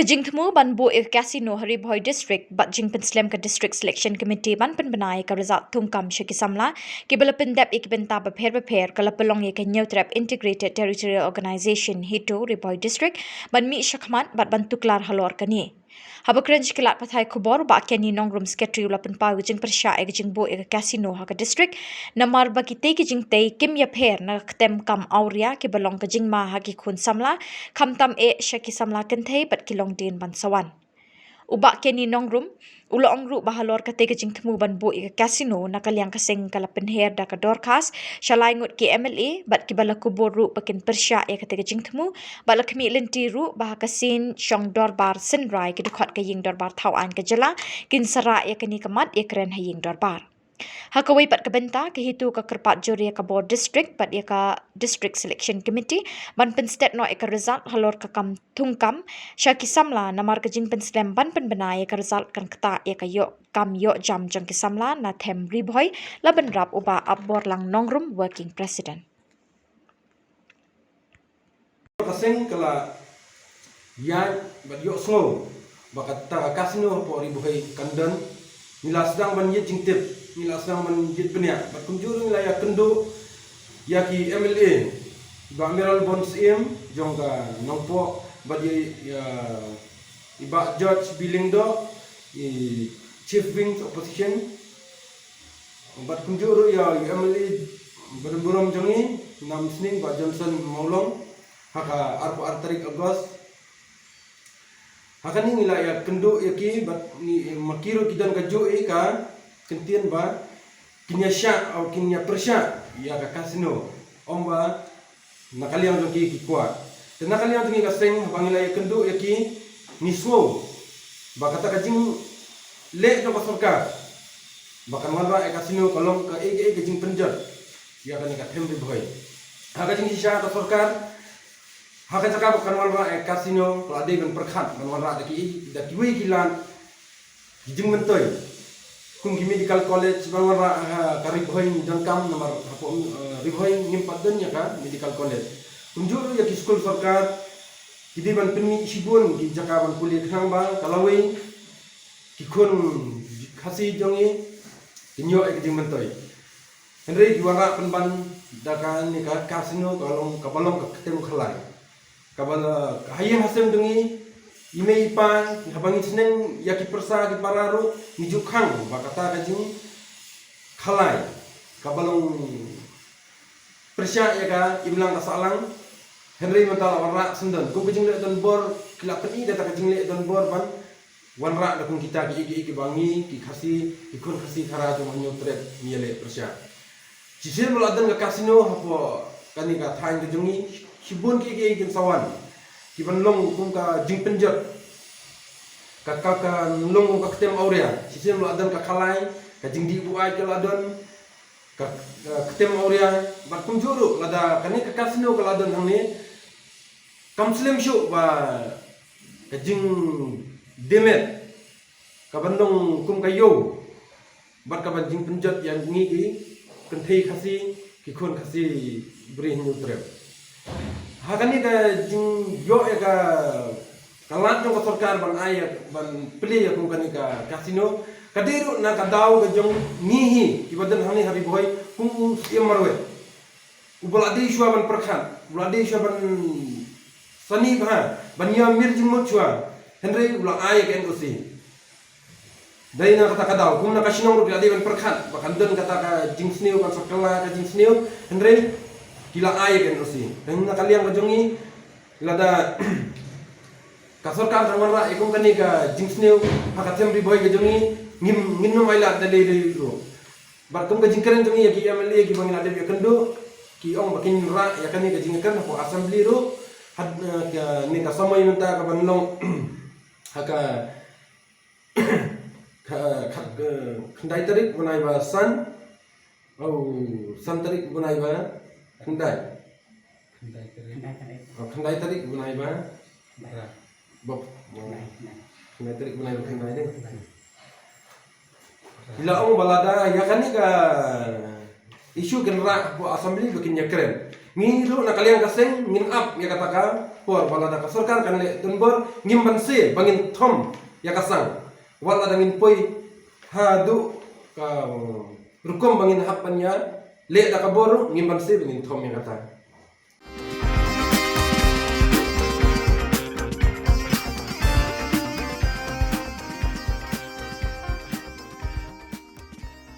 Kajing thmu ban bo e casino hari bhoi district bat jing penslam ka district selection committee ban pen banai ka result thumkam shaki samla ki bala pendap ik benta ba pher kala pelong e ka trap integrated territorial organization hito ri bhoi district ban mi shakmat bat ban tuklar halor kani habakranj kilat pathai khubor ba keni nongrum secretary ulapan pa jing persha e jing bo e casino ha ka district namar ba ki te ki jing te kim ya pher na ktem kam auria ki balong ka jing ma ha ki khun samla khamtam e shaki samla kan thei bat ki long din ban sawan uba keni nongrum ulo ongru bahalor kate ke jing thmu ban bo i casino nakalyang kaseng kala penher da ka dorkas shalai ngut ki MLA bat ki bala kubur ru pakin persya e kate ke jing thmu bala khmi lenti ru bah kasin shong dorbar sinrai ki dukhat ka ying dorbar thau an ka jala kin sara e kani kamat e kren ha ying dorbar Hakawai pat kabenta ke hitu ka kerpat juri ka board district pat ya ka district selection committee ban pen state no ka result halor ka kam thungkam shaki samla namar ka jing pen slam ban pen bana ya ka result kan kta ya ka yo kam yo jam jang ki samla na them ribhoi laban rap uba abor lang nongrum working president kaseng kala ya bat yo slow bakat ta kasino po ribhoi kandan nila sedang ban yit jingtip nila sedang ban yit benya bat kunjur nila ya kendo ya ki MLA ba miral bonds im jongga nongpo bat ya iba judge bilindo i chief wing opposition bat kunjur ya MLA berburam jongi nam sning ba Johnson Maulong haka arpo artarik Agos Hakan ni nila ya kendo ya ki bat ni makiro kidan ka jo e ka kentian ba kinya sha au kinya persha ya ka kasino omba nakaliang jo ki kuat dan nakaliang jo ka seng bangila ya kendo ya ki ni so ba kata ka jing le jo ka sarkar bakan malra e kasino kolong ka e jing penjat ya ka ni ka thembe bhoi haka jing sha ka sarkar Haka cakap bukan walra kasino kalau ada yang perkhat bukan walra daki wei kilan hijing mentoy kum ki medical college bukan walra kari boy jangkam nomor riboy nimpat dan ya kan medical college kunjur ya ki school sarkar kidi ban penmi sibun ki jakaban kuliah khang ba kalau wei ki kun khasi jongi kinyo hijing mentoy Henry diwara penban dakan ni kasino kalau kapalong ketemu khalai kabala hayang hasem dungi ime ipa habangi seneng yaki persa ki pararu nijuk khang bakata kajing khalai kabalong persya ya ka iblang kasalang Henry mentala warra sendan ku kajing le don bor kila peni data kajing le don bor ban wanra da kun kita ki bangi ki khasi ikun khasi khara to manyo trek miele persya sisir muladan ka kasino hapo kani ka thain kajungi Sibun ki kin sawan ki ban long kum ka jing penjat ka long ka ketem aurea sisem lo adan ka khalai ka jing di bu ai ka ladon ka ketem aurea bat kum juru lada kani ka kasino ka ladon hang ni kam slem shu ba ka jing demet ka ban long kum ka yo bat ka ban jing penjat yang ngi ki kenthei khasi ki khon khasi bri hindu trep Hakani ka jing yo ya ka kalat jong ka sarkar ban ay ban pli ya kum kani ka kasino kadiru na ka daw ka jong nihi ibadan hani hari boy kum im marwe ubala de shwa ban prakhan ubala de shwa ban sani ba ban ya mir jing mo chwa henry ubala ay ka endosi dai na kata daw kum na kasino ru de ban prakhan bakan den kata ka jing sneu ban sakala ka jing sneu henry kila ay kan osi dan nakaliang kajongi lada kasarkar ramara ikum kani ka jingsneu hakatem ri boy kajongi ngin no maila dale ro bar kum ka jingkaren jongi ya ki MLA ki bangin ade kendo ki ong bakin ra ya kani ka jingkan ko assembly ro had ni ka samay menta ka banlong haka khandai tarik bunai ba san au san tarik bunai ba Khandai tarik bunai ba bob khandai tarik bunai ba khandai deh ila ong balada ya kan ka isu kenra po assembly bikin ya keren ngi lu na kalian kaseng min up ya katakan por wala da ka sarkar kan le tunbor ngimban se bangin thom ya kasang wala dangin poi hadu ka rukom bangin hapanya le da ka bor ngimban se bangin thom ya kata